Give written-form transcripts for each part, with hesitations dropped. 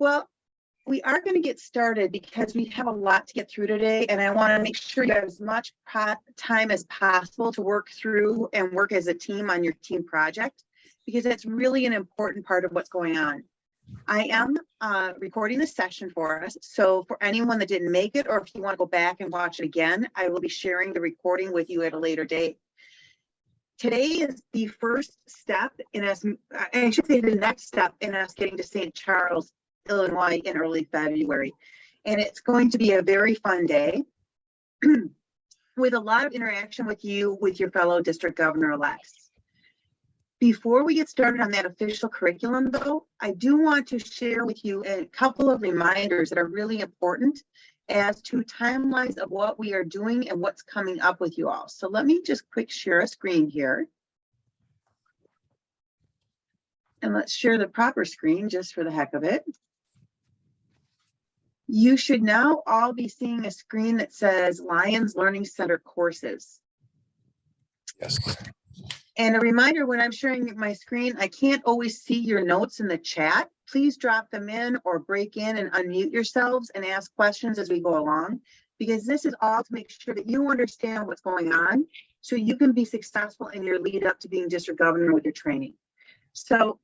Well, we are going to get started because we have a lot to get through today, and I want to make sure you have as much time as possible to work through and work as a team on your team project, because that's really an important part of what's going on. I am recording this session for us, so for anyone that didn't make it, or if you want to go back and watch it again, I will be sharing the recording with you at a later date. Today is the first step in us, I should say the next step in us getting to St. Charles, Illinois in early February. And it's going to be a very fun day with a lot of interaction with you, with your fellow district governor-elects. Before we get started on that official curriculum, though, I do want to share with you a couple of reminders that are really important as to timelines of what we are doing and what's coming up with you all. So let me just quick share a screen here. And let's share the proper screen just for the heck of it. You should now all be seeing a screen that says Lions Learning Center courses. Yes. And a reminder, when I'm sharing my screen, I can't always see your notes in the chat. Please drop them in or break in and unmute yourselves and ask questions as we go along, because this is all to make sure that you understand what's going on so you can be successful in your lead up to being district governor with your training. So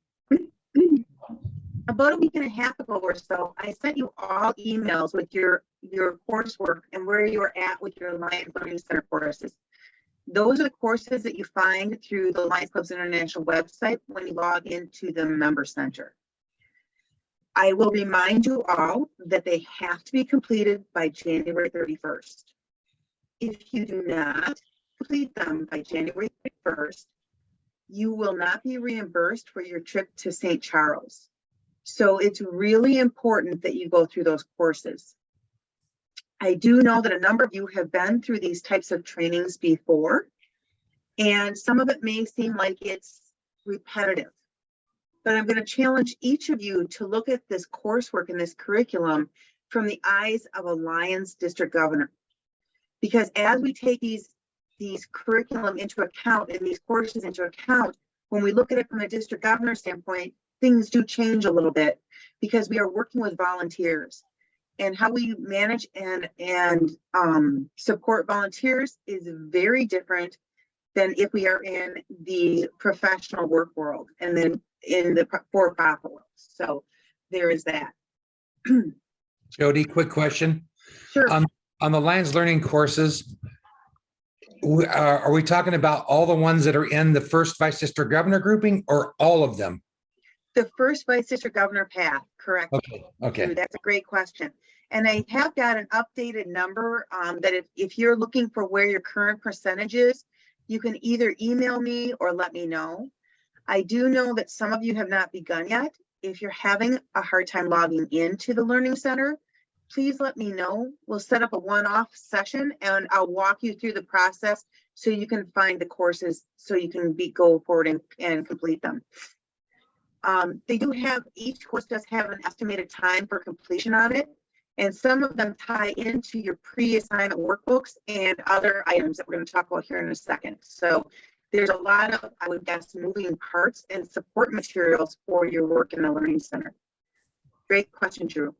about a week and a half ago or so, I sent you all emails with your coursework and where you're at with your Lions Learning Center courses. Those are the courses that you find through the Lions Clubs International website when you log into the Member Center. I will remind you all that they have to be completed by January 31st. If you do not complete them by January 31st, you will not be reimbursed for your trip to St. Charles. So it's really important that you go through those courses. I do know that a number of you have been through these types of trainings before, and some of it may seem like it's repetitive, but I'm going to challenge each of you to look at this coursework and this curriculum from the eyes of a Lions district governor. Because as we take these curriculum into account and these courses into account, when we look at it from a district governor standpoint, things do change a little bit because we are working with volunteers. And how we manage and support volunteers is very different than if we are in the professional work world and then in the for-profit world. So there is that. Jody, quick question. Sure. On the Lions Learning courses, are we talking about all the ones that are in the first vice district governor grouping or all of them? The first vice district governor path, correct. Okay. That's a great question. And I have got an updated number that if you're looking for where your current percentage is, you can either email me or let me know. I do know that some of you have not begun yet. If you're having a hard time logging into the Learning Center, please let me know. We'll set up a one-off session and I'll walk you through the process so you can find the courses so you can go forward and complete them. They do have, each course does have an estimated time for completion on it. And some of them tie into your pre-assignment workbooks and other items that we're going to talk about here in a second. So there's a lot of, I would guess, moving parts and support materials for your work in the Learning Center. Great question, Drew.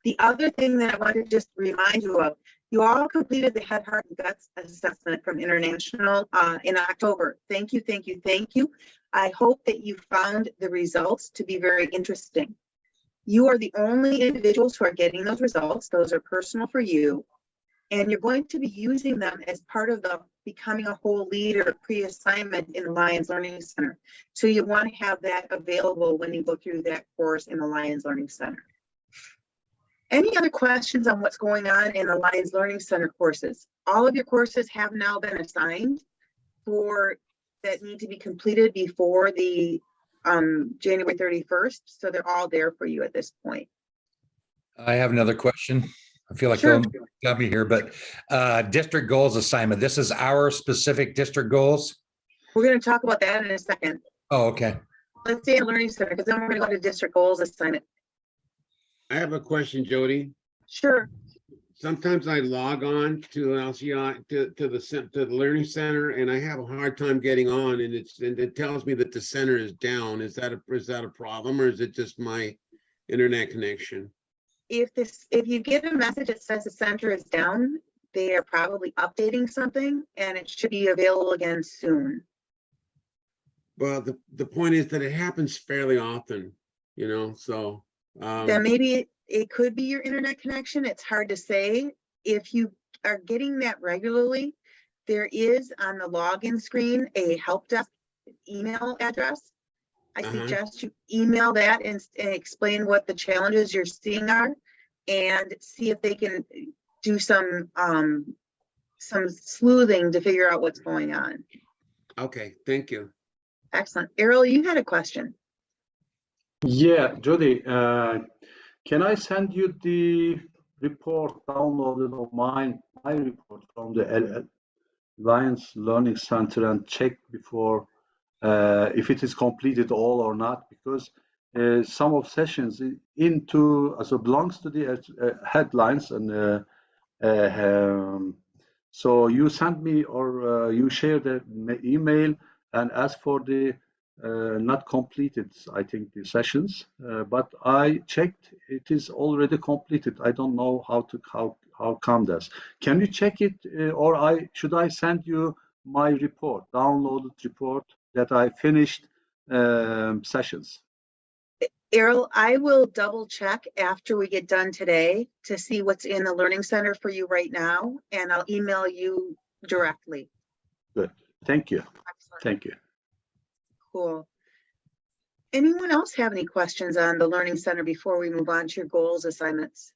The other thing that I want to just remind you of, you all completed the Head, Heart, and Guts assessment from International in October. Thank you, thank you, thank you. I hope that you found the results to be very interesting. You are the only individuals who are getting those results. Those are personal for you. And you're going to be using them as part of the Becoming a Whole Leader pre-assignment in the Lions Learning Center. So you want to have that available when you go through that course in the Lions Learning Center. Any other questions on what's going on in the Lions Learning Center courses? All of your courses have now been assigned that need to be completed before the January 31st. So they're all there for you at this point. I have another question. I feel like Sure. got me here, but district goals assignment. This is our specific district goals. We're going to talk about that in a second. Oh, okay. Let's stay at Learning Center because then we're going to go to district goals assignment. I have a question, Jody. Sure. Sometimes I log on to LCI to the Learning Center, and I have a hard time getting on, and it tells me that the center is down. Is that a problem, or is it just my internet connection. If you get a message that says the center is down, they are probably updating something and it should be available again soon. Well, the point is that it happens fairly often, you know, so. Then maybe it could be your internet connection. It's hard to say. If you are getting that regularly, there is on the login screen a help desk email address. I suggest you email that and explain what the challenges you're seeing are and see if they can do some sleuthing to figure out what's going on. Okay, thank you. Excellent. Errol, you had a question. Yeah, Jody, can I send you the report downloaded of my report from the Alliance Learning Center and check before if it is completed all or not? Because some of sessions also belongs to the headlines and so you send me or you share the email and ask for the not completed, I think, the sessions, but I checked, it is already completed. I don't know how come this. Can you check it, or should I send you my report, downloaded report that I finished sessions? Errol, I will double check after we get done today to see what's in the Learning Center for you right now, and I'll email you directly. Good. Thank you. Excellent. Thank you. Cool. Anyone else have any questions on the Learning Center before we move on to your goals assignments?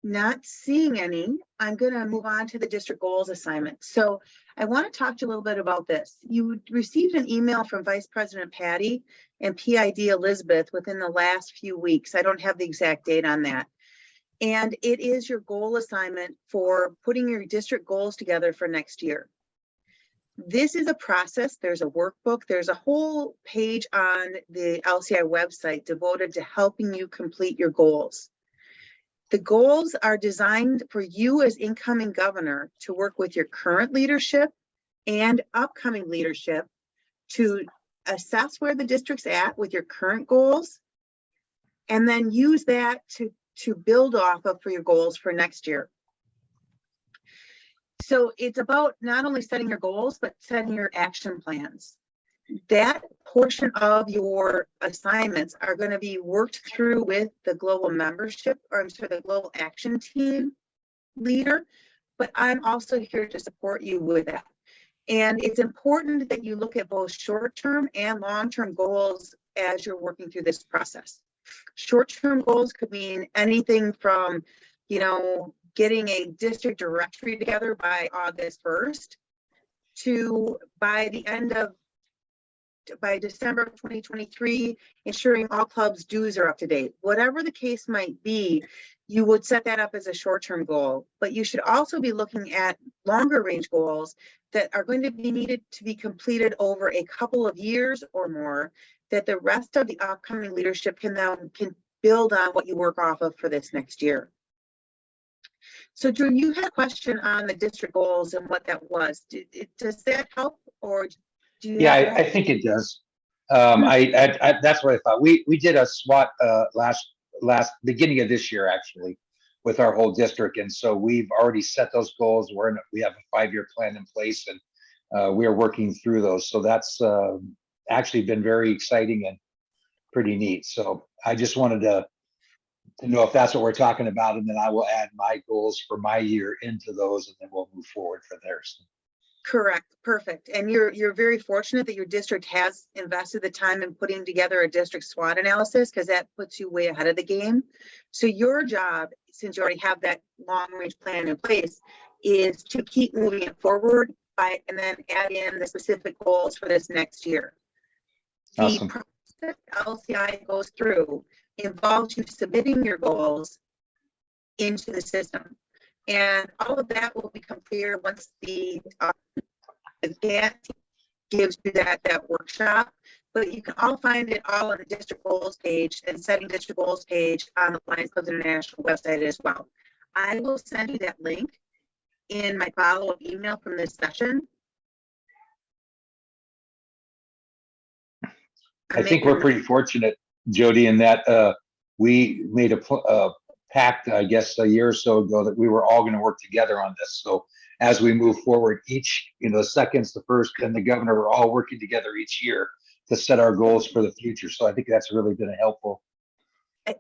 Not seeing any, I'm going to move on to the district goals assignment. So I want to talk to you a little bit about this. You received an email from Vice President Patty and PID Elizabeth within the last few weeks. I don't have the exact date on that. And it is your goal assignment for putting your district goals together for next year. This is a process. There's a workbook. There's a whole page on the LCI website devoted to helping you complete your goals. The goals are designed for you as incoming governor to work with your current leadership and upcoming leadership to assess where the district's at with your current goals, and then use that to build off of for your goals for next year. So it's about not only setting your goals, but setting your action plans. That portion of your assignments are going to be worked through with the global membership, or I'm sorry, the global action team leader, but I'm also here to support you with that. And it's important that you look at both short-term and long-term goals as you're working through this process. Short-term goals could mean anything from, you know, getting a district directory together by August 1st to by December of 2023, ensuring all clubs' dues are up to date. Whatever the case might be, you would set that up as a short-term goal, but you should also be looking at longer range goals that are going to be needed to be completed over a couple of years or more, that the rest of the upcoming leadership can build on what you work off of for this next year. So Drew, you had a question on the district goals and what that was. Does that help, or do you? Yeah, I think it does. That's what I thought. We did a SWOT last beginning of this year, actually, with our whole district, and so we've already set those goals. We have a 5-year plan in place, and we are working through those. So that's actually been very exciting and pretty neat. So I just wanted to know if that's what we're talking about, and then I will add my goals for my year into those, and then we'll move forward from there. So. Correct. Perfect. And you're very fortunate that your district has invested the time in putting together a district SWOT analysis, because that puts you way ahead of the game. So your job, since you already have that long range plan in place, is to keep moving it forward and then add in the specific goals for this next year. Awesome. The process LCI goes through involves you submitting your goals into the system. And all of that will become clear once the GAT gives you that workshop. But you can all find it all on the district goals page and setting district goals page on the Lions Clubs International website as well. I will send you that link in my follow-up email from this session. I think we're pretty fortunate, Jody, in that we made a pact, I guess, a year or so ago that we were all going to work together on this. So as we move forward, each, the seconds, the first, and the governor are all working together each year to set our goals for the future. So I think that's really been helpful.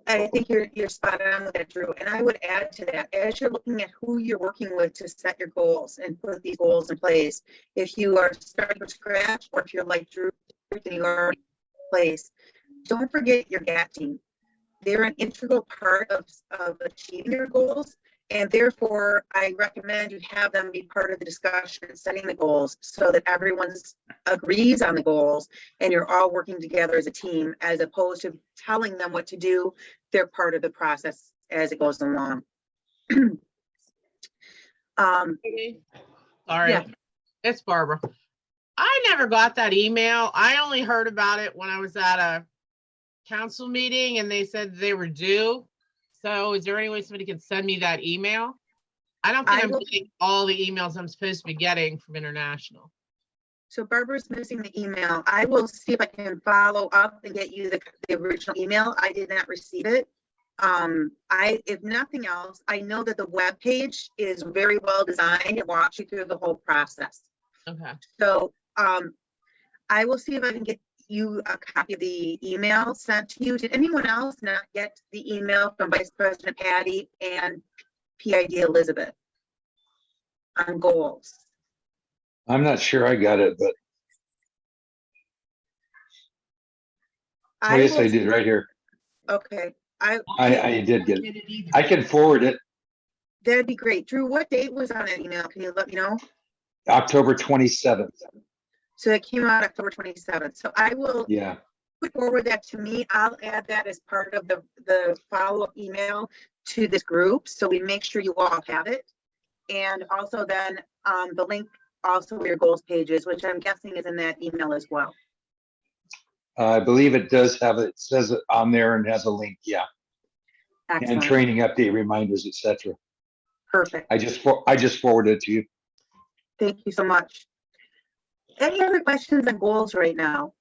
I think you're spot on with that, Drew. And I would add to that, as you're looking at who you're working with to set your goals and put these goals in place, if you are starting from scratch, or if you're like Drew and you are in place, don't forget your GAT team. They're an integral part of achieving your goals. And therefore, I recommend you have them be part of the discussion and setting the goals so that everyone agrees on the goals and you're all working together as a team, as opposed to telling them what to do. They're part of the process as it goes along. Sorry, Yeah. it's Barbara. I never got that email. I only heard about it when I was at a council meeting and they said they were due. So is there any way somebody can send me that email? I don't think I I'm will- getting all the emails I'm supposed to be getting from international. So Barbara's missing the email. I will see if I can follow up and get you the original email. I did not receive it. If nothing else, I know that the web page is very well designed and walks you through the whole process. Okay. So I will see if I can get you a copy of the email sent to you. Did anyone else not get the email from Vice President Patty and PID Elizabeth on goals? I'm not sure I got it, but oh, yes, I will- did right here. Okay, I did get it. I can forward it. that'd be great. Drew, what date was on that email? Can you let me know? October 27th. So it came out October 27th. So I will Yeah. put forward that to me. I'll add that as part of the follow-up email to this group. So we make sure you all have it. And also then the link also to your goals pages, which I'm guessing is in that email as well. I believe it does have it. It says it on there and has a link. Yeah. And Excellent. training update reminders, etc. Perfect. I just forwarded it to you. Thank you so much. Any other questions on goals right now?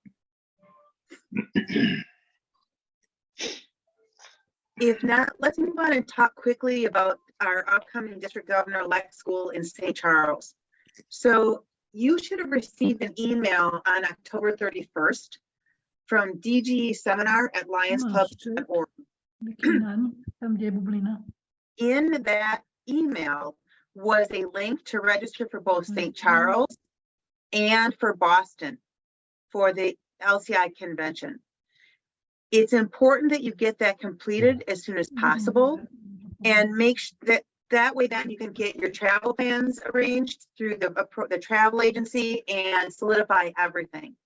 If not, let's move on and talk quickly about our upcoming district governor-elect school in St. Charles. So you should have received an email on October 31st from DG Seminar at lionsclub.org. In that email was a link to register for both St. Charles and for Boston for the LCI convention. It's important that you get that completed as soon as possible and make sure that way then you can get your travel plans arranged through the travel agency and solidify everything.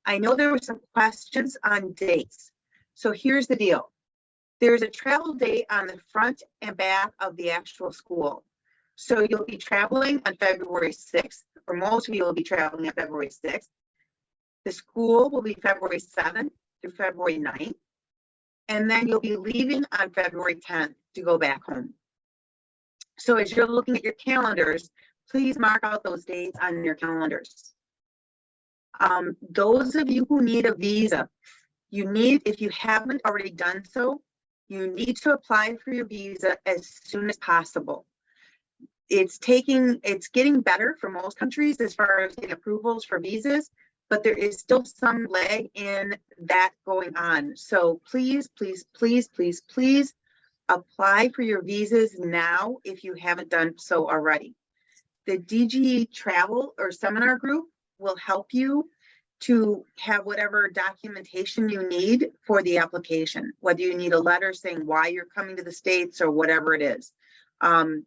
I know there were some questions on dates. So here's the deal. There's a travel date on the front and back of the actual school. So you'll be traveling on February 6th, or most of you will be traveling on February 6th. The school will be February 7th through February 9th. And then you'll be leaving on February 10th to go back home. So as you're looking at your calendars, please mark out those dates on your calendars. Those of you who need a visa, if you haven't already done so, you need to apply for your visa as soon as possible. It's getting better for most countries as far as getting approvals for visas, but there is still some lag in that going on. So please, please, please, please, please apply for your visas now if you haven't done so already. The DG Travel or Seminar Group will help you to have whatever documentation you need for the application, whether you need a letter saying why you're coming to the States or whatever it is.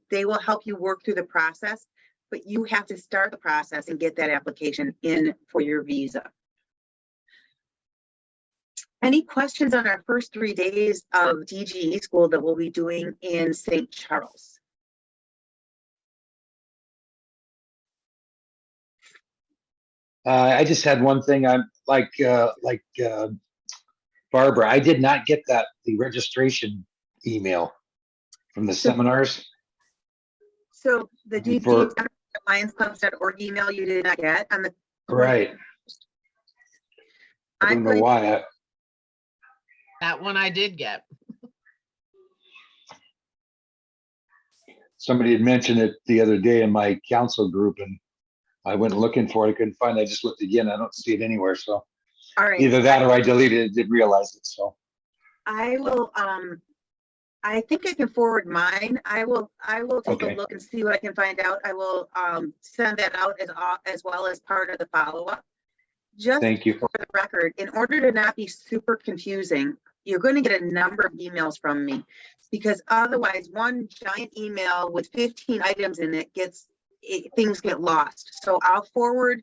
They will help you work through the process, but you have to start the process and get that application in for your visa. Any questions on our first 3 days of DGE school that we'll be doing in St. Charles? I just had one thing. I'm like Barbara. I did not get the registration email from the seminars. So the DG lionsclubs.org email you did not get on the Right. I don't I'm know going, why. That one I did get. Somebody had mentioned it the other day in my council group and I went looking for it. I couldn't find it. I just looked again. I don't see it anywhere. So all right. either that or I deleted it, didn't realize it. So I will, I think I can forward mine. I will take a Okay. look and see what I can find out. I will, send that out as well as part of the follow-up. Just thank you. for the record, in order to not be super confusing, you're going to get a number of emails from me, because otherwise one giant email with 15 items in it things get lost. So I'll forward,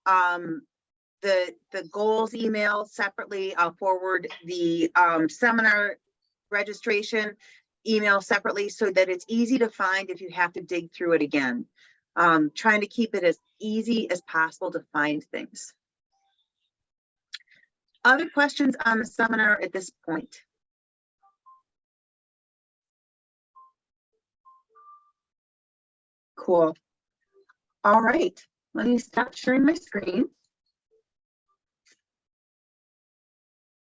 the goals email separately. I'll forward the, seminar registration email separately so that it's easy to find if you have to dig through it again. Trying to keep it as easy as possible to find things. Other questions on the seminar at this point? Cool. All right, let me stop sharing my screen.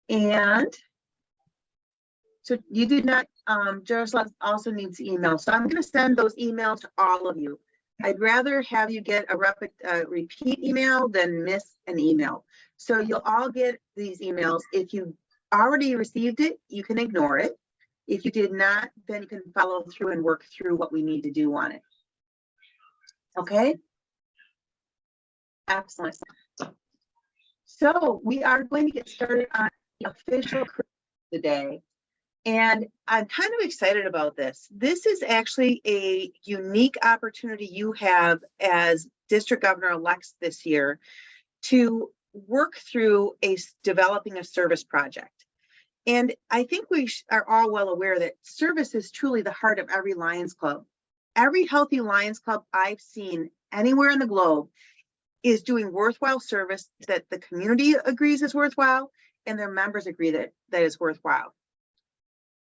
And so you did not, Jaroslav also needs email. So I'm going to send those emails to all of you. I'd rather have you get a repeat email than miss an email. So you'll all get these emails. If you already received it, you can ignore it. If you did not, then you can follow through and work through what we need to do on it. Okay? Excellent. So we are going to get started on the official today. And I'm kind of excited about this. This is actually a unique opportunity you have as district governor-elect this year to work through developing a service project. And I think we are all well aware that service is truly the heart of every Lions Club. Every healthy Lions Club I've seen anywhere in the globe is doing worthwhile service that the community agrees is worthwhile and their members agree that is worthwhile.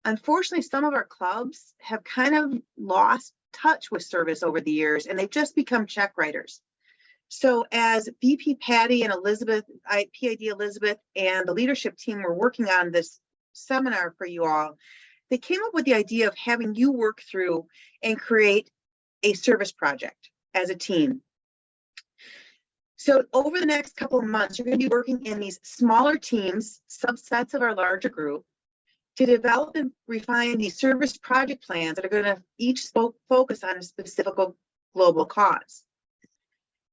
Unfortunately, some of our clubs have kind of lost touch with service over the years, and they've just become check writers. So as VP Patty and Elizabeth, PID Elizabeth, and the leadership team were working on this seminar for you all, they came up with the idea of having you work through and create a service project as a team. So over the next couple of months, you're going to be working in these smaller teams, subsets of our larger group, to develop and refine these service project plans that are going to each focus on a specific global cause.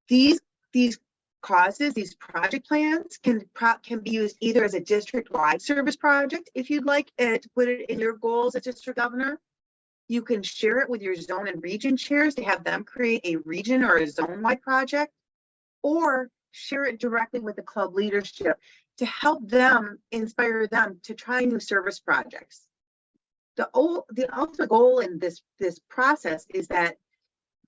These causes, these project plans can be used either as a district-wide service project, if you'd like to put it in your goals as district governor. You can share it with your zone and region chairs to have them create a region or a zone-wide project, or share it directly with the club leadership to help them, inspire them to try new service projects. The ultimate goal in this process is that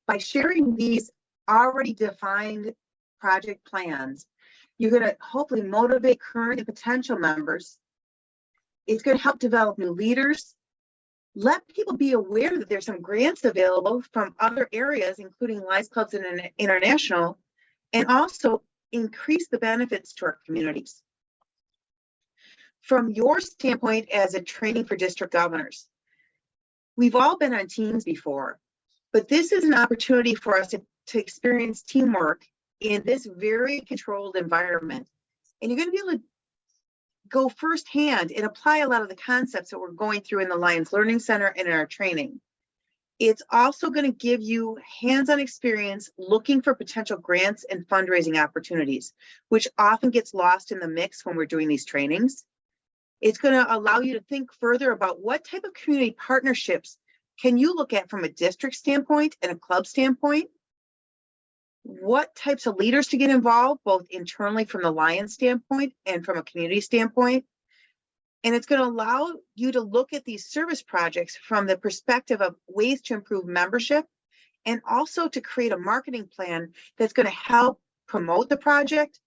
by sharing these already defined project plans, you're going to hopefully motivate current and potential members. It's going to help develop new leaders, let people be aware that there's some grants available from other areas, including Lions Clubs and International, and also increase the benefits to our communities. From your standpoint as a training for district governors, we've all been on teams before, but this is an opportunity for us to experience teamwork in this very controlled environment. And you're going to be able to go firsthand and apply a lot of the concepts that we're going through in the Lions Learning Center and in our training. It's also going to give you hands-on experience looking for potential grants and fundraising opportunities, which often gets lost in the mix when we're doing these trainings. It's going to allow you to think further about what type of community partnerships can you look at from a district standpoint and a club standpoint. What types of leaders to get involved, both internally from the Lions standpoint and from a community standpoint. And it's going to allow you to look at these service projects from the perspective of ways to improve membership, and also to create a marketing plan that's going to help promote the project,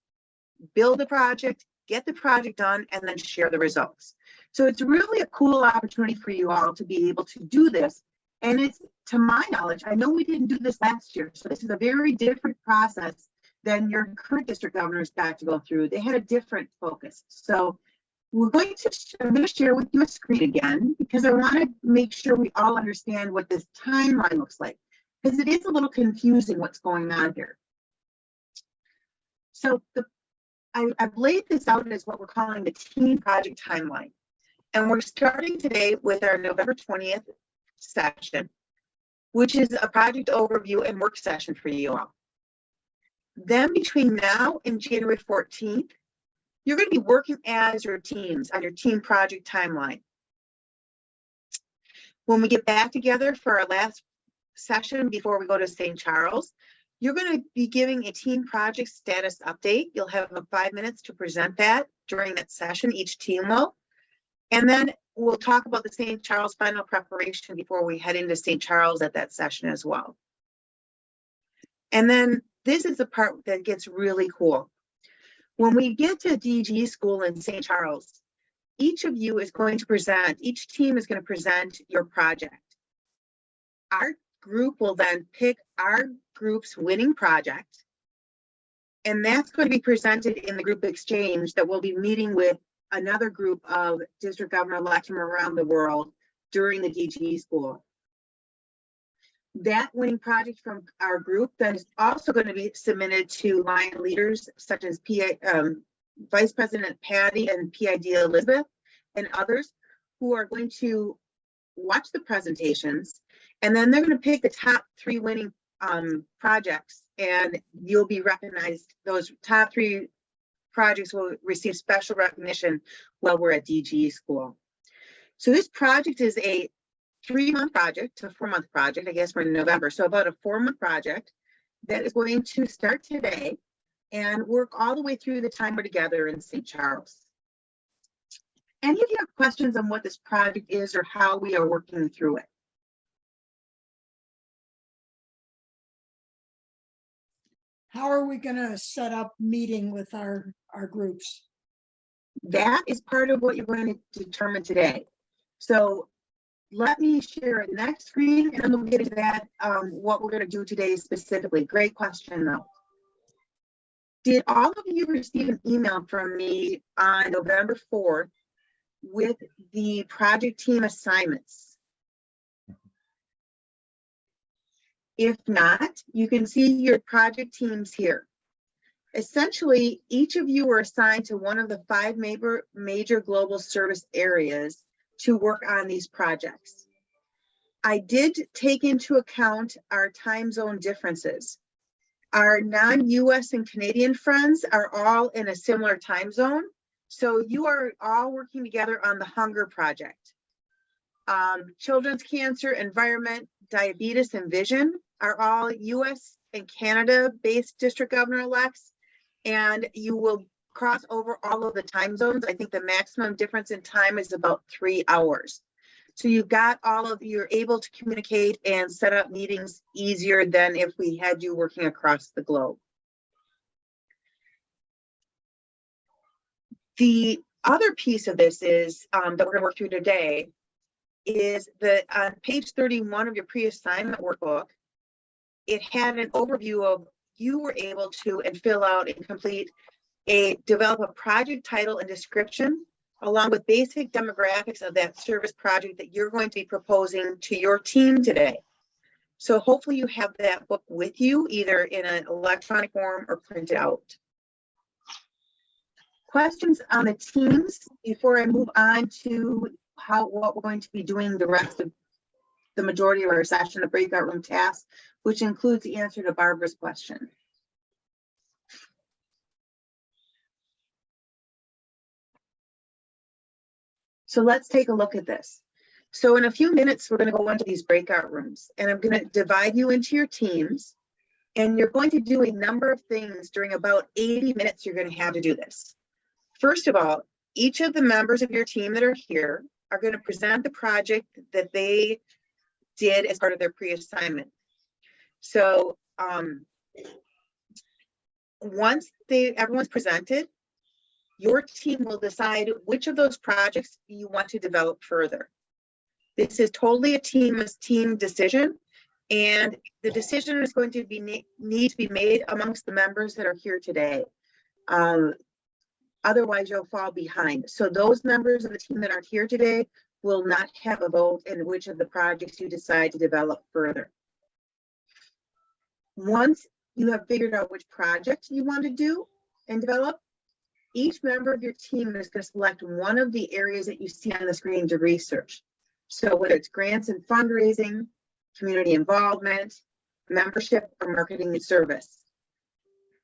build the project, get the project done, and then share the results. So it's really a cool opportunity for you all to be able to do this. And it's, to my knowledge, I know we didn't do this last year, so this is a very different process than your current district governors got to go through. They had a different focus. So I'm going to share with you a screen again, because I want to make sure we all understand what this timeline looks like, because it is a little confusing what's going on here. So I've laid this out as what we're calling the team project timeline. And we're starting today with our November 20th session, which is a project overview and work session for you all. Then between now and January 14th, you're going to be working as your teams on your team project timeline. When we get back together for our last session before we go to St. Charles, you're going to be giving a team project status update. You'll have 5 minutes to present that during that session, each team will. And then we'll talk about the St. Charles final preparation before we head into St. Charles at that session as well. And then this is the part that gets really cool. When we get to DG school in St. Charles, each of you is going to present, each team is going to present your project. Our group will then pick our group's winning project, and that's going to be presented in the group exchange that we'll be meeting with another group of district governor-elects from around the world during the DG school. That winning project from our group then is also going to be submitted to line leaders such as Vice President Patty and PID Elizabeth and others, who are going to watch the presentations, and then they're going to pick the top 3 winning projects, and you'll be recognized. Those top 3 projects will receive special recognition while we're at DG school. So this project is a 3-month project to 4-month project. I guess we're in November, so about a 4-month project that is going to start today and work all the way through the time we're together in St. Charles. Any of you have questions on what this project is or how we are working through it? How are we gonna set up meeting with our groups? That is part of what you're going to determine today. So let me share the next screen, and then we'll get into that, what we're going to do today specifically. Great question, though. Did all of you receive an email from me on November 4th with the project team assignments? If not, you can see your project teams here. Essentially, each of you were assigned to one of the 5 major global service areas to work on these projects. I did take into account our time zone differences. Our non-US and Canadian friends are all in a similar time zone. So you are all working together on the hunger project. Children's cancer, environment, diabetes, and vision are all US and Canada-based district governor-elects, and you will cross over all of the time zones. I think the maximum difference in time is about 3 hours. So you've got you're able to communicate and set up meetings easier than if we had you working across the globe. The other piece of this is that we're going to work through today is that on page 31 of your pre-assignment workbook, it had an overview of you were able to and fill out and complete develop a project title and description along with basic demographics of that service project that you're going to be proposing to your team today. So hopefully you have that book with you, either in an electronic form or printed out. Questions on the teams before I move on to what we're going to be doing the rest of the majority of our session, the breakout room tasks, which includes the answer to Barbara's question. So let's take a look at this. So in a few minutes, we're going to go into these breakout rooms, and I'm going to divide you into your teams, and you're going to do a number of things during about 80 minutes. You're going to have to do this. First of all, each of the members of your team that are here are going to present the project that they did as part of their pre-assignment. So once everyone's presented, your team will decide which of those projects you want to develop further. This is totally a team decision, And the decision is going to be need to be made amongst the members that are here today. Otherwise, you'll fall behind. So those members of the team that aren't here today will not have a vote in which of the projects you decide to develop further. Once you have figured out which project you want to do and develop, each member of your team is going to select one of the areas that you see on the screen to research. So whether it's grants and fundraising, community involvement, membership, or marketing and service.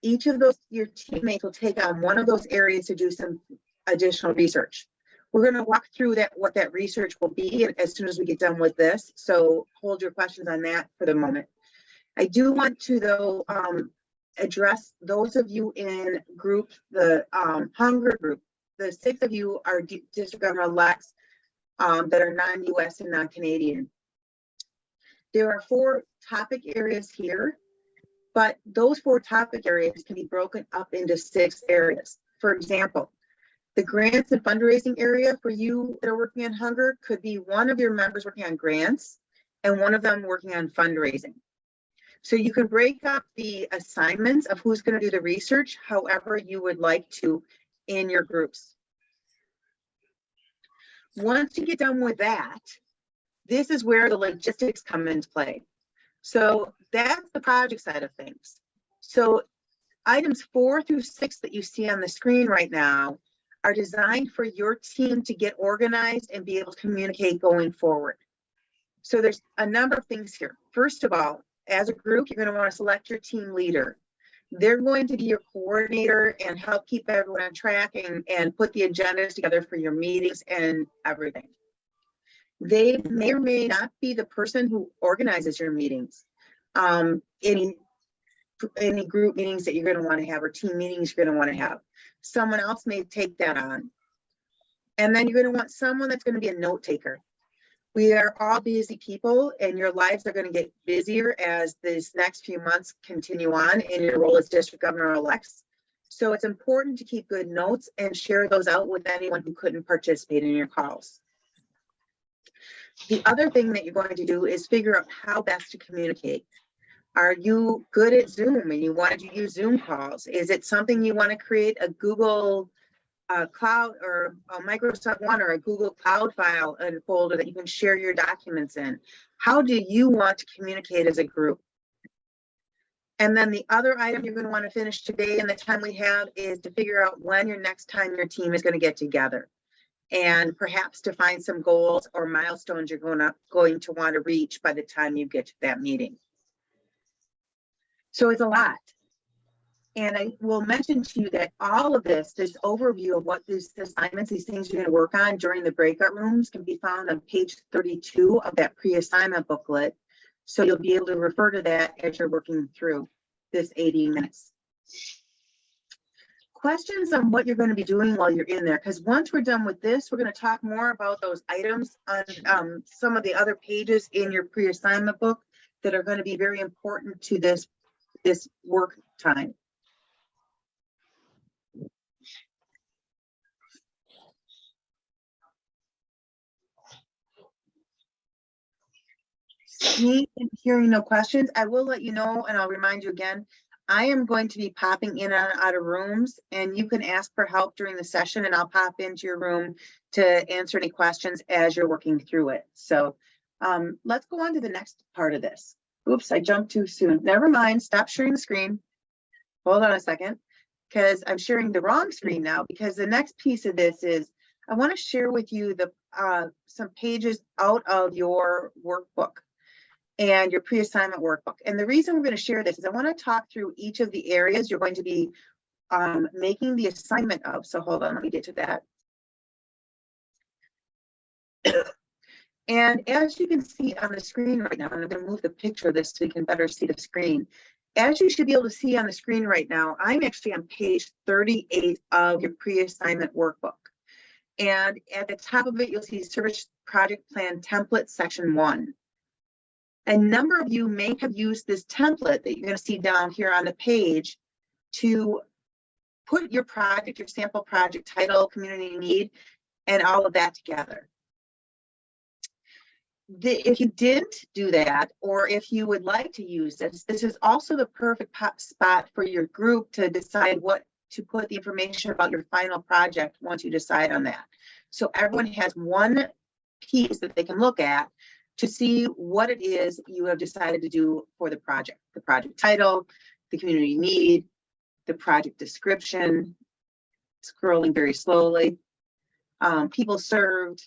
Each of those, your teammates will take on one of those areas to do some additional research. We're going to walk through that, what that research will be as soon as we get done with this. So hold your questions on that for the moment. I do want to, though, address those of you in group, the Hunger group. The 6 of you are district governor-elects that are non-US and non-Canadian. There are 4 topic areas here, but those 4 topic areas can be broken up into 6 areas. For example, the grants and fundraising area for you that are working on Hunger could be one of your members working on grants and one of them working on fundraising. So you can break up the assignments of who's going to do the research however you would like to in your groups. Once you get done with that, this is where the logistics come into play. So that's the project side of things. So items 4 through 6 that you see on the screen right now are designed for your team to get organized and be able to communicate going forward. So there's a number of things here. First of all, as a group, you're going to want to select your team leader. They're going to be your coordinator and help keep everyone on track and put the agendas together for your meetings and everything. They may or may not be the person who organizes your meetings. Any group meetings that you're going to want to have or team meetings you're going to want to have. Someone else may take that on. And then you're going to want someone that's going to be a note taker. We are all busy people and your lives are going to get busier as these next few months continue on in your role as district governor-elects. So it's important to keep good notes and share those out with anyone who couldn't participate in your calls. The other thing that you're going to do is figure out how best to communicate. Are you good at Zoom and you want to use Zoom calls? Is it something you want to create a Google Cloud or a Microsoft One or a Google Cloud file and folder that you can share your documents in? How do you want to communicate as a group? And then the other item you're going to want to finish today and the time we have is to figure out when your next time your team is going to get together and perhaps to find some goals or milestones you're going to want to reach by the time you get to that meeting. So it's a lot. And I will mention to you that all of this overview of what these assignments, these things you're going to work on during the breakout rooms can be found on page 32 of that pre-assignment booklet. So you'll be able to refer to that as you're working through this 80 minutes. Questions on what you're going to be doing while you're in there, because once we're done with this, we're going to talk more about those items on some of the other pages in your pre-assignment book that are going to be very important to this work time. Me hearing no questions, I will let you know, and I'll remind you again, I am going to be popping in and out of rooms, and you can ask for help during the session, and I'll pop into your room to answer any questions as you're working through it. So let's go on to the next part of this. Oops, I jumped too soon. Never mind, stop sharing the screen. Hold on a second, because I'm sharing the wrong screen now, because the next piece of this is I want to share with you some pages out of your workbook and your pre-assignment workbook. And the reason we're going to share this is I want to talk through each of the areas you're going to be making the assignment of. So hold on, let me get to that. And as you can see on the screen right now, and I'm going to move the picture of this so you can better see the screen. As you should be able to see on the screen right now, I'm actually on page 38 of your pre-assignment workbook. And at the top of it, you'll see Service Project Plan Template, Section 1. A number of you may have used this template that you're going to see down here on the page to put your project, your sample project, title, community need, and all of that together. if you didn't do that, or if you would like to use this, this is also the perfect spot for your group to decide what to put the information about your final project once you decide on that. So everyone has one piece that they can look at to see what it is you have decided to do for the project title, the community need, the project description, scrolling very slowly, people served,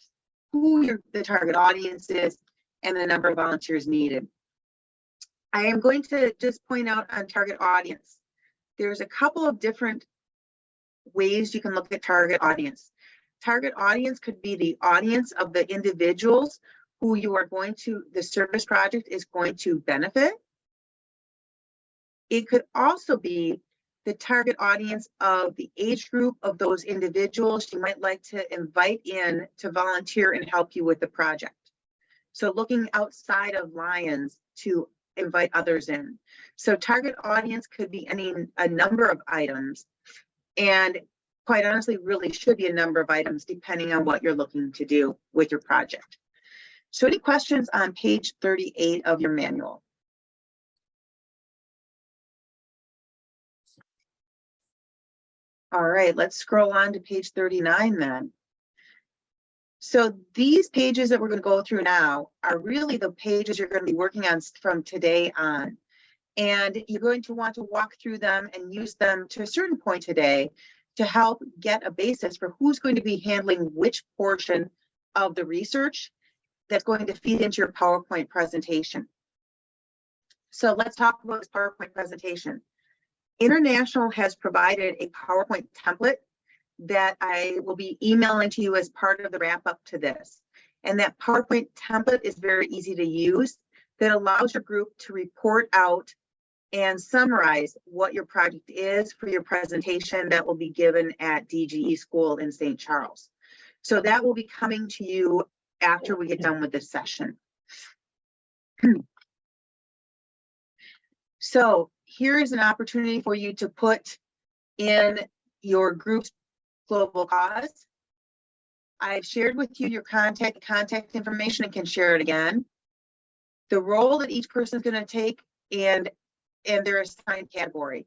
who the target audience is, and the number of volunteers needed. I am going to just point out on target audience. There's a couple of different ways you can look at target audience. Target audience could be the audience of the individuals who you are going to, the service project is going to benefit. It could also be the target audience of the age group of those individuals you might like to invite in to volunteer and help you with the project. So looking outside of Lions to invite others in. So target audience could be a number of items, and quite honestly, really should be a number of items depending on what you're looking to do with your project. So any questions on page 38 of your manual? All right, let's scroll on to page 39 then. So these pages that we're going to go through now are really the pages you're going to be working on from today on. And you're going to want to walk through them and use them to a certain point today to help get a basis for who's going to be handling which portion of the research that's going to feed into your PowerPoint presentation. So let's talk about this PowerPoint presentation. International has provided a PowerPoint template that I will be emailing to you as part of the wrap up to this. And that PowerPoint template is very easy to use, that allows your group to report out and summarize what your project is for your presentation that will be given at DGE School in St. Charles. So that will be coming to you after we get done with this session. So here is an opportunity for you to put in your group's global cause. I've shared with you your contact information and can share it again. The role that each person is going to take and their assigned category.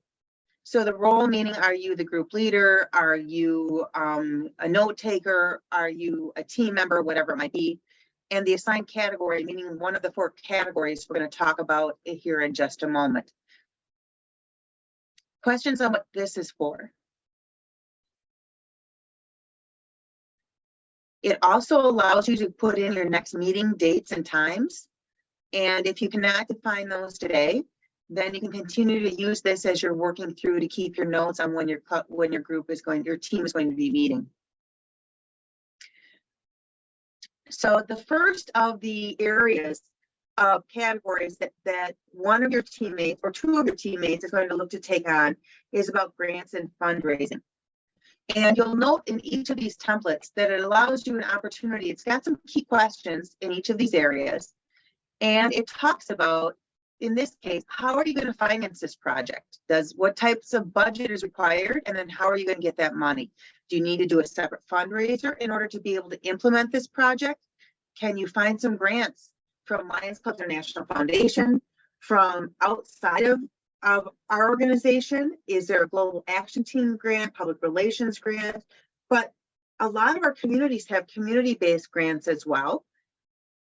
So the role meaning, are you the group leader? Are you a note taker? Are you a team member? Whatever it might be. And the assigned category, meaning one of the 4 categories we're going to talk about here in just a moment. Questions on what this is for? It also allows you to put in your next meeting dates and times. And if you cannot define those today, then you can continue to use this as you're working through to keep your notes on when your group is going, your team is going to be meeting. So the first of the areas of categories that one of your teammates or 2 of your teammates is going to look to take on is about grants and fundraising. And you'll note in each of these templates that it allows you an opportunity. It's got some key questions in each of these areas. And it talks about, in this case, how are you going to finance this project? What types of budget is required? And then how are you going to get that money? Do you need to do a separate fundraiser in order to be able to implement this project? Can you find some grants from Lions Clubs International Foundation, from outside of our organization? Is there a Global Action Team grant, public relations grant? But a lot of our communities have community-based grants as well.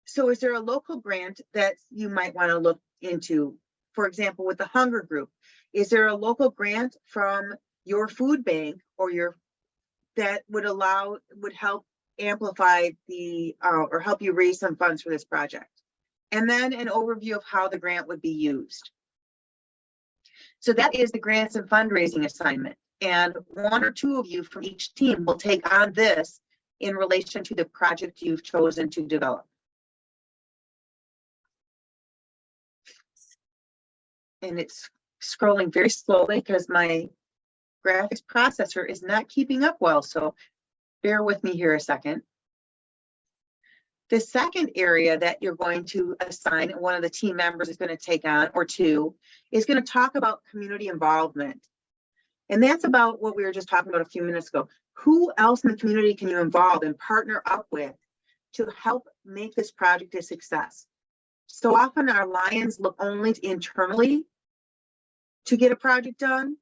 So is there a local grant that you might want to look into? For example, with the Hunger Group, is there a local grant from your food bank or that would help amplify the or help you raise some funds for this project? And then an overview of how the grant would be used. So that is the grants and fundraising assignment. And 1 or 2 of you from each team will take on this in relation to the project you've chosen to develop. And it's scrolling very slowly because my graphics processor is not keeping up well. So bear with me here a second. The second area that you're going to assign, one of the team members is going to take on, or 2, is going to talk about community involvement. And that's about what we were just talking about a few minutes ago. Who else in the community can you involve and partner up with to help make this project a success. So often our Lions look only internally to get a project done,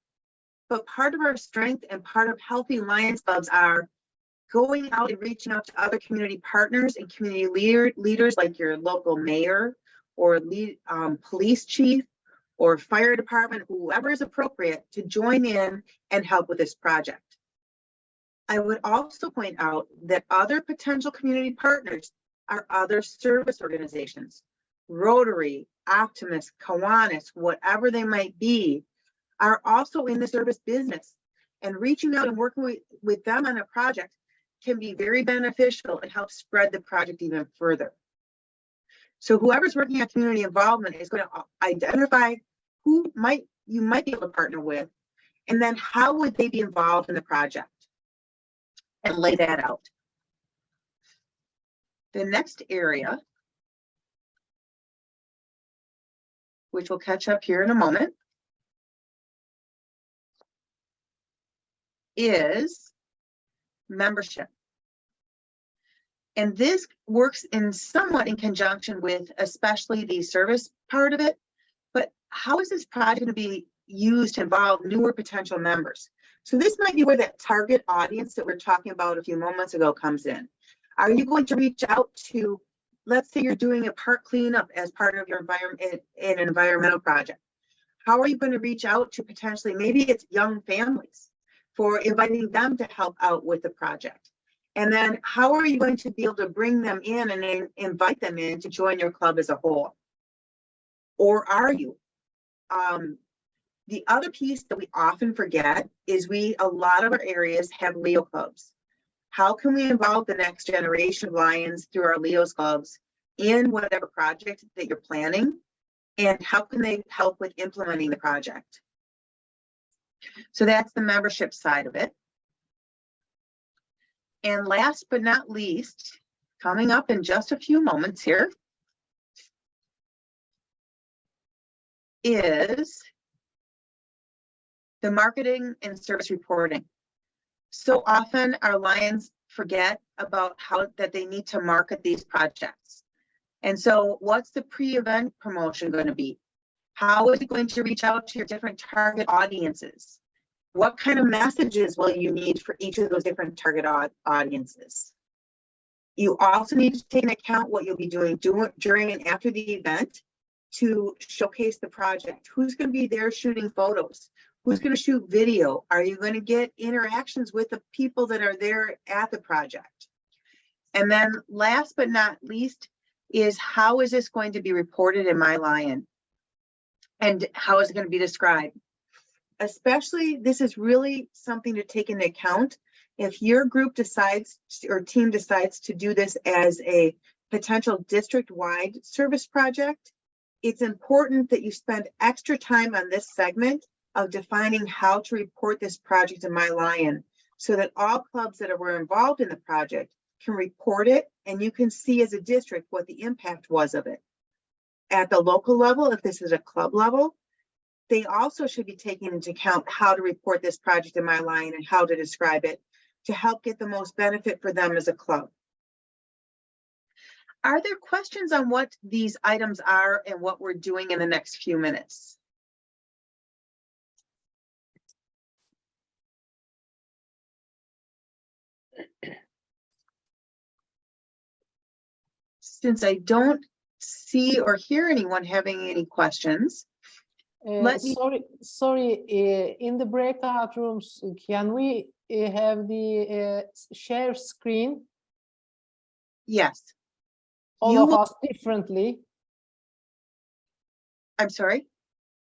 but part of our strength and part of healthy Lions clubs are going out and reaching out to other community partners and community leaders like your local mayor or police chief or fire department, whoever is appropriate, to join in and help with this project. I would also point out that other potential community partners are other service organizations, Rotary, Optimus, Kiwanis, whatever they might be, are also in the service business, and reaching out and working with them on a project can be very beneficial and help spread the project even further. So whoever's working on community involvement is going to identify who you might be able to partner with, and then how would they be involved in the project, and lay that out. The next area, which we'll catch up here in a moment, is membership. And this works somewhat in conjunction with especially the service part of it. But how is this project going to be used to involve newer potential members? So this might be where that target audience that we're talking about a few moments ago comes in. Are you going to reach out to, let's say you're doing a park cleanup as part of your environmental project. How are you going to reach out to potentially, maybe it's young families, for inviting them to help out with the project? And then how are you going to be able to bring them in and then invite them in to join your club as a whole? Or are you? The other piece that we often forget is a lot of our areas have Leo clubs. How can we involve the next generation of Lions through our Leo's clubs in whatever project that you're planning? And how can they help with implementing the project? So that's the membership side of it. And last but not least, coming up in just a few moments here, is the marketing and service reporting. So often our Lions forget about how that they need to market these projects. And so what's the pre-event promotion going to be? How is it going to reach out to your different target audiences? What kind of messages will you need for each of those different target audiences? You also need to take into account what you'll be doing during and after the event to showcase the project. Who's going to be there shooting photos? Who's going to shoot video? Are you going to get interactions with the people that are there at the project? And then last but not least is, how is this going to be reported in My Lion? And how is it going to be described? Especially, this is really something to take into account. If your group decides or team decides to do this as a potential district-wide service project, it's important that you spend extra time on this segment of defining how to report this project in My Lion, so that all clubs that were involved in the project can report it, and you can see as a district what the impact was of it. At the local level, if this is a club level, they also should be taking into account how to report this project in My Lion and how to describe it to help get the most benefit for them as a club. Are there questions on what these items are and what we're doing in the next few minutes? Since I don't see or hear anyone having any questions, let me- Sorry, in the breakout rooms, can we have the share screen? yes. All You of will- us differently. I'm sorry.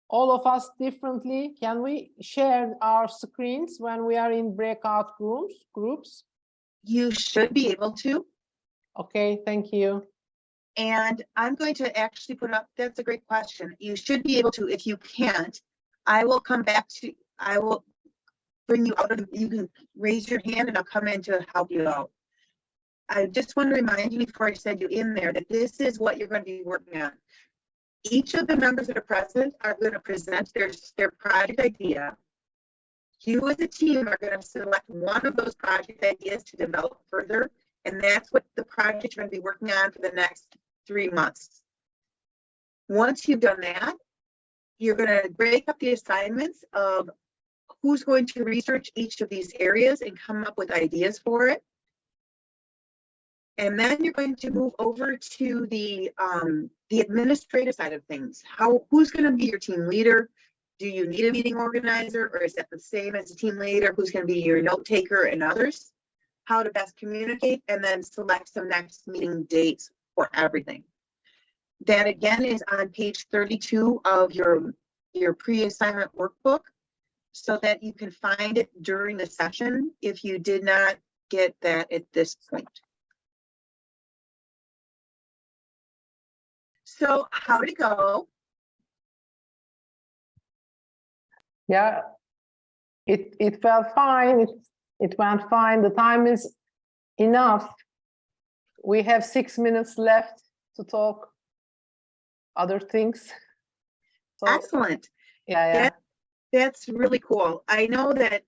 All of us differently. Can we share our screens when we are in breakout groups? You should be able to. Okay, thank you. And I'm going to actually put up, that's a great question. You should be able to. If you can't, I will come back to, I will bring you out of, you can raise your hand and I'll come in to help you out. I just want to remind you before I send you in there that this is what you're going to be working on. Each of the members that are present are going to present their project idea. You as a team are going to select one of those project ideas to develop further And that's what the project you're going to be working on for the next 3 months. Once you've done that, you're going to break up the assignments of who's going to research each of these areas and come up with ideas for it. And then you're going to move over to the administrative side of things. Who's going to be your team leader? Do you need a meeting organizer, or is that the same as a team leader? Who's going to be your note taker and others? How to best communicate, and then select some next meeting dates for everything. That again is on page 32 of your pre-assignment workbook, so that you can find it during the session if you did not get that at this point. So how did it go? Yeah, it felt fine. It went fine. The time is enough. We have 6 minutes left to talk other things. So, Excellent. yeah. That's really cool. I know that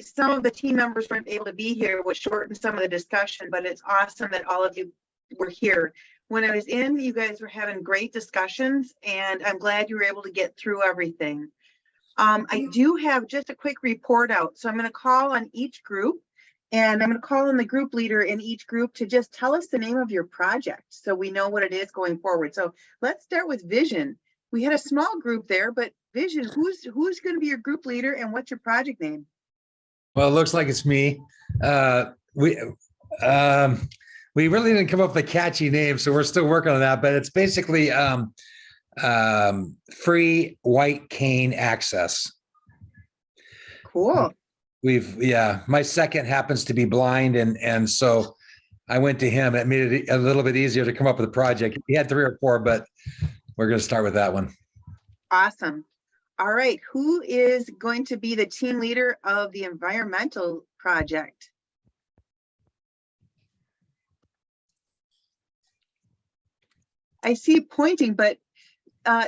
some of the team members weren't able to be here, which shortened some of the discussion, but it's awesome that all of you were here. When I was in, you guys were having great discussions, and I'm glad you were able to get through everything. I do have just a quick report out. So I'm going to call on each group, and I'm going to call on the group leader in each group to just tell us the name of your project so we know what it is going forward. So let's start with Vision. We had a small group there, but Vision, who's going to be your group leader, and what's your project name? Well, it looks like it's me. We really didn't come up with a catchy name, so we're still working on that. But it's basically free white cane access. Cool. My second happens to be blind, and so I went to him. It made it a little bit easier to come up with a project. We had 3 or 4, but we're going to start with that one. Awesome. All right. Who is going to be the team leader of the environmental project? I see pointing, but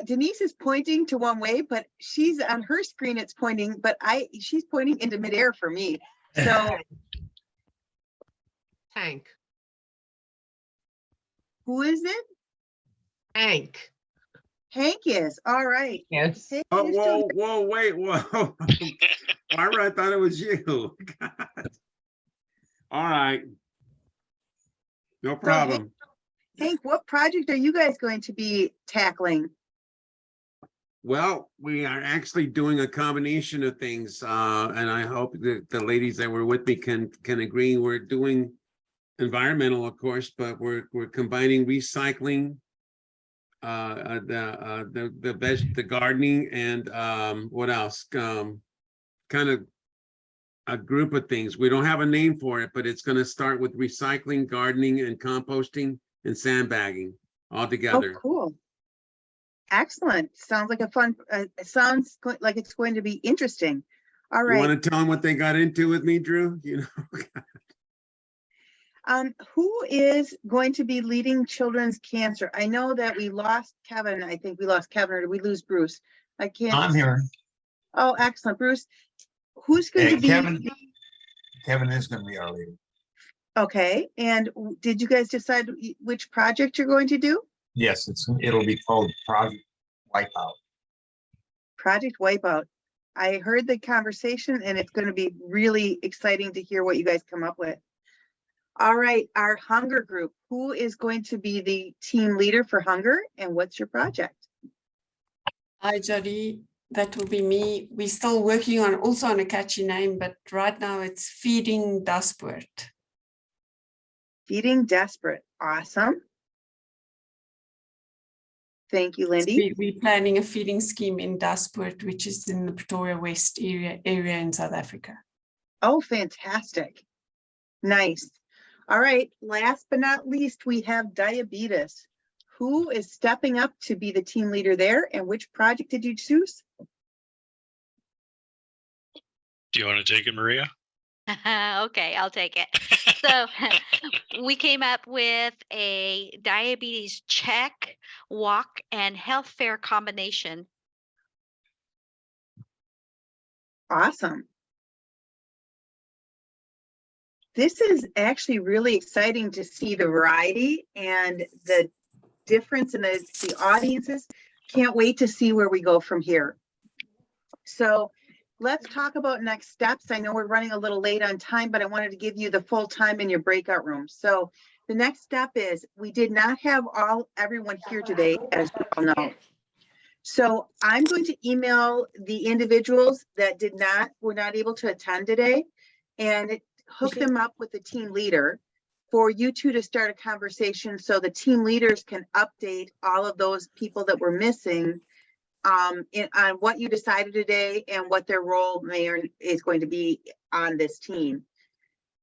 Denise is pointing to one way, but she's on her screen. It's pointing, but she's pointing into midair for me. So Hank. who is it? Hank. Hank is. All right. Yes. Hank, Oh, you're still- wait. Barbara, I thought it was you. God. All right. No problem. Hank, what project are you guys going to be tackling? Well, we are actually doing a combination of things, and I hope that the ladies that were with me can agree. We're doing environmental, of course, but we're combining recycling, the gardening, and what else? Kind of a group of things. We don't have a name for it, but it's going to start with recycling, gardening, and composting and sandbagging all together. Oh, cool. Excellent. Sounds like a fun, like it's going to be interesting. All You right. want to tell them what they got into with me, Drew? Who is going to be leading children's cancer? I know that we lost Kevin. I think we lost Kevin, or did we lose Bruce? I can't. I'm here. Oh, excellent. Bruce, who's going to be? Kevin is going to be our leader. Okay. And did you guys decide which project you're going to do? Yes, it'll be called Project Wipeout. Project Wipeout. I heard the conversation, and it's going to be really exciting to hear what you guys come up with. All right, our hunger group. Who is going to be the team leader for hunger, and what's your project? Hi, Jody. That will be me. We're still working on a catchy name, but right now it's Feeding Desperate. Feeding Desperate. Awesome. Thank you, Lindy. We're planning a feeding scheme in Desperate, which is in the Pretoria West area in South Africa. Oh, fantastic. Nice. All right, last but not least, we have diabetes. Who is stepping up to be the team leader there, and which project did you choose? Do you want to take it, Maria? Okay, I'll take it. So we came up with a diabetes check, walk, and health fair combination. Awesome. This is actually really exciting to see the variety and the difference in the audiences. Can't wait to see where we go from here. So let's talk about next steps. I know we're running a little late on time, but I wanted to give you the full time in your breakout room. So the next step is we did not have everyone here today, as you all know. So I'm going to email the individuals that were not able to attend today and hook them up with the team leader for you two to start a conversation so the team leaders can update all of those people that were missing on what you decided today and what their role is going to be on this team.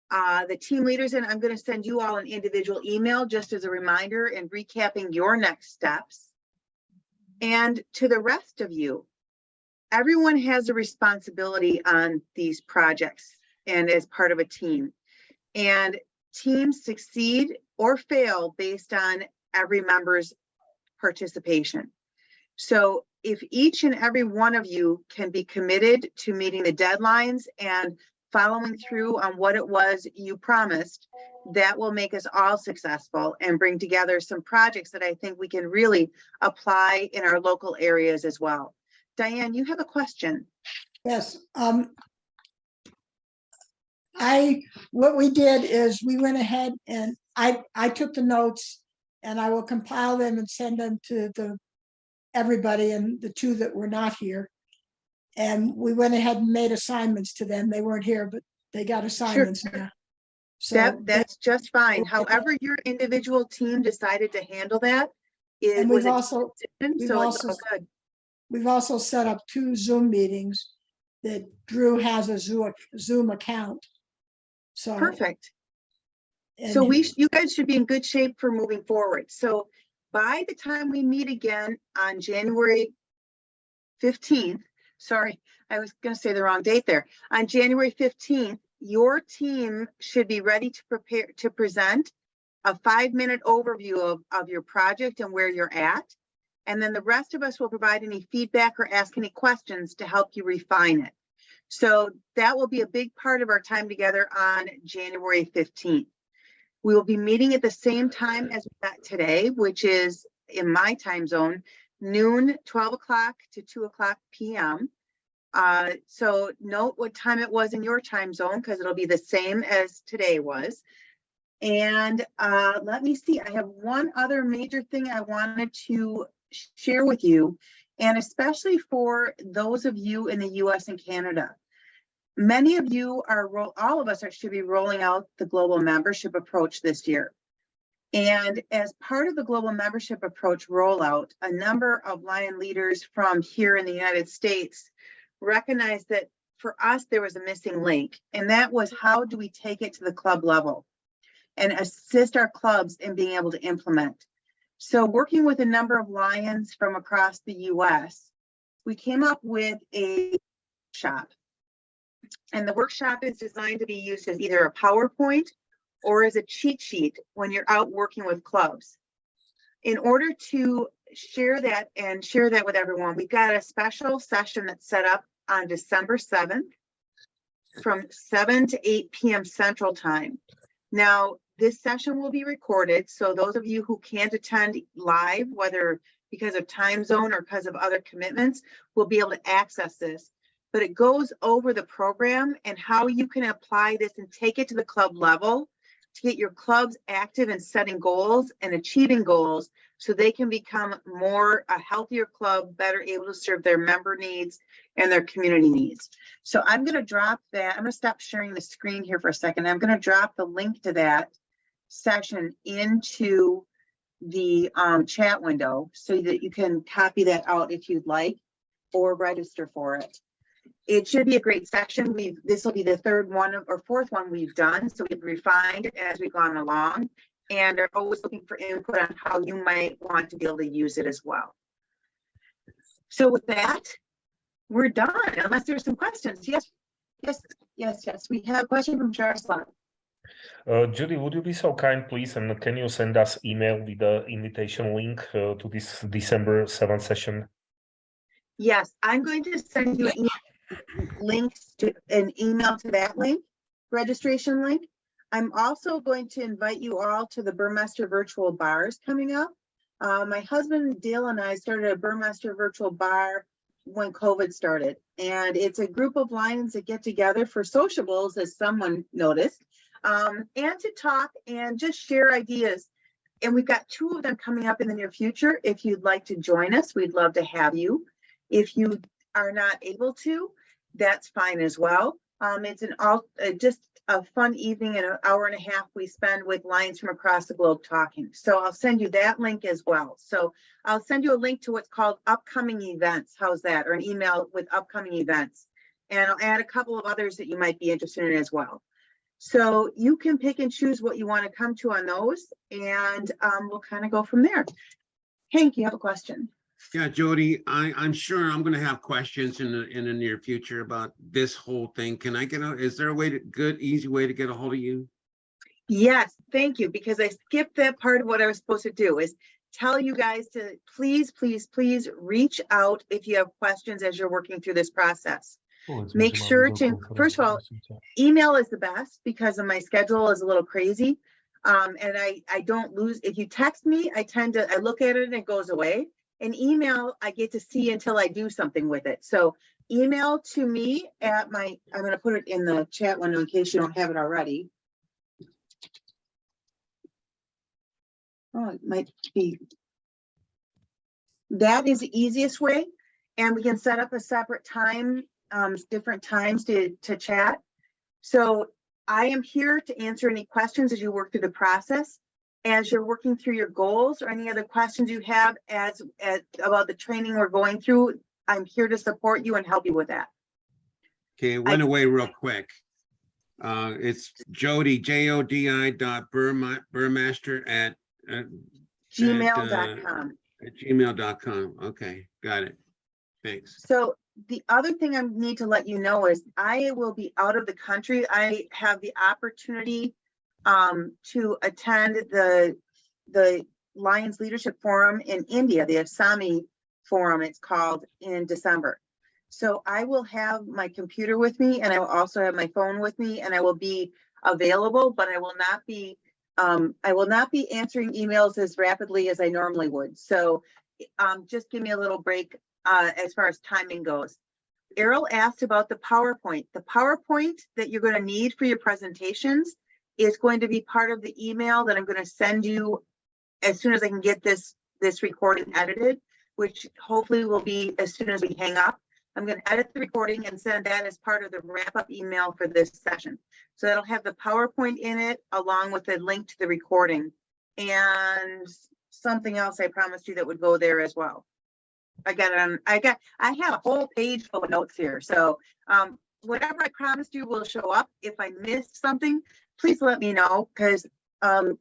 The team leaders, and I'm going to send you all an individual email just as a reminder and recapping your next steps. And to the rest of you, everyone has a responsibility on these projects and as part of a team. And teams succeed or fail based on every member's participation. So if each and every one of you can be committed to meeting the deadlines and following through on what it was you promised, that will make us all successful and bring together some projects that I think we can really apply in our local areas as well. Diane, you have a question. Yes. What we did is we went ahead and I took the notes and I will compile them and send them to everybody and the two that were not here. And we went ahead and made assignments to them. They weren't here, but they got assignments now. So that's just fine. However, your individual team decided to handle that. And We've also set up 2 Zoom meetings that Drew has a Zoom account. So perfect. So you guys should be in good shape for moving forward. So by the time we meet again on January 15th, sorry, I was going to say the wrong date there. On January 15th, your team should be ready to present a 5-minute overview of your project and where you're at. And then the rest of us will provide any feedback or ask any questions to help you refine it. So that will be a big part of our time together on January 15th. We will be meeting at the same time as we met today, which is in my time zone, noon, 12 o'clock to 2 o'clock p.m. So note what time it was in your time zone because it'll be the same as today was. And let me see, I have one other major thing I wanted to share with you, and especially for those of you in the US and Canada. Many of you all of us should be rolling out the global membership approach this year. And as part of the global membership approach rollout, a number of Lion leaders from here in the United States recognized that for us, there was a missing link, and that was how do we take it to the club level and assist our clubs in being able to implement. So working with a number of Lions from across the US, we came up with a workshop. And the workshop is designed to be used as either a PowerPoint or as a cheat sheet when you're out working with clubs. In order to share that with everyone, we've got a special session that's set up on December 7th from 7 to 8 p.m. Central Time. Now, this session will be recorded, so those of you who can't attend live, whether because of time zone or because of other commitments, will be able to access this. But it goes over the program and how you can apply this and take it to the club level to get your clubs active in setting goals and achieving goals so they can become a healthier club, better able to serve their member needs and their community needs. So I'm going to drop that. I'm going to stop sharing the screen here for a second. I'm going to drop the link to that session into the chat window so that you can copy that out if you'd like or register for it. It should be a great session. This will be the fourth one we've done. So we've refined it as we've gone along and are always looking for input on how you might want to be able to use it as well. So with that, we're done, unless there's some questions. Yes. We have a question from Jaroslav. Judy, would you be so kind, please, and can you send us email with the invitation link to this December 7th session? Yes, I'm going to send you links to an email to that link, registration link. I'm also going to invite you all to the Burmester Virtual Bars coming up. My husband Dale and I started a Burmester Virtual Bar when COVID started. And it's a group of Lions that get together for sociables, as someone noticed, and to talk and just share ideas. And we've got 2 of them coming up in the near future. If you'd like to join us, we'd love to have you. If you are not able to, that's fine as well. It's just a fun evening and an hour and a half we spend with Lions from across the globe talking. So I'll send you that link as well. So I'll send you a link to what's called upcoming events. How's that? Or an email with upcoming events. And I'll add a couple of others that you might be interested in as well. So you can pick and choose what you want to come to on those, and we'll kind of go from there. Hank, you have a question? Yeah, Jody, I'm sure I'm gonna have questions in the near future about this whole thing. Can I is there a way easy way to get a hold of you? Yes, thank you, because I skipped that part of what I was supposed to do, is tell you guys to please, please, please reach out if you have questions as you're working through this process. Make sure to, first of all, email is the best because of my schedule is a little crazy. And I don't lose, if you text me, I look at it and it goes away. An email, I get to see until I do something with it. So email to me at I'm going to put it in the chat window in case you don't have it already. Oh, it might be. That is the easiest way. And we can set up a separate time, different times to chat. So I am here to answer any questions as you work through the process. As you're working through your goals or any other questions you have about the training we're going through, I'm here to support you and help you with that. Okay, it went away real quick. It's Jody, jodi.burmaster at gmail.com. At gmail.com. Okay, got it. Thanks. So the other thing I need to let you know is I will be out of the country. I have the opportunity to attend the Lions Leadership Forum in India, the Assami Forum it's called, in December. So I will have my computer with me and I will also have my phone with me and I will be available, but I will not be answering emails as rapidly as I normally would. So just give me a little break as far as timing goes. Errol asked about the PowerPoint. The PowerPoint that you're going to need for your presentations is going to be part of the email that I'm going to send you as soon as I can get this recording edited, which hopefully will be as soon as we hang up. I'm going to edit the recording and send that as part of the wrap-up email for this session. So that'll have the PowerPoint in it along with a link to the recording and something else I promised you that would go there as well. I have a whole page full of notes here. So whatever I promised you will show up. If I missed something, please let me know, because I'm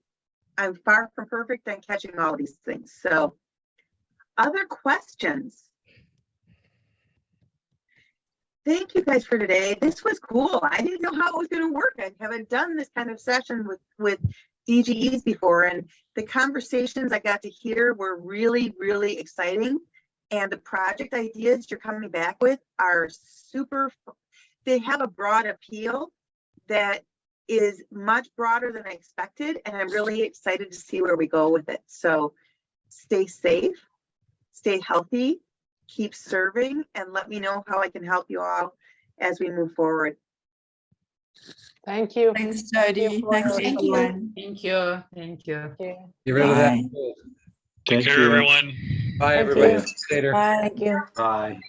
far from perfect and catching all these things. So other questions? Thank you guys for today. This was cool. I didn't know how it was going to work. I haven't done this kind of session with DGEs before, and the conversations I got to hear were really, really exciting. And the project ideas you're coming back with are super, they have a broad appeal that is much broader than I expected. And I'm really excited to see where we go with it. So stay safe, stay healthy, keep serving, and let me know how I can help you all as we move forward. Thank you. Thanks, Jody. Thanks, everyone. Thank you. Thank you. Okay. Get rid of that. Take care, everyone. Bye, Thank everybody. you. See you later. Bye. Thank you. Bye.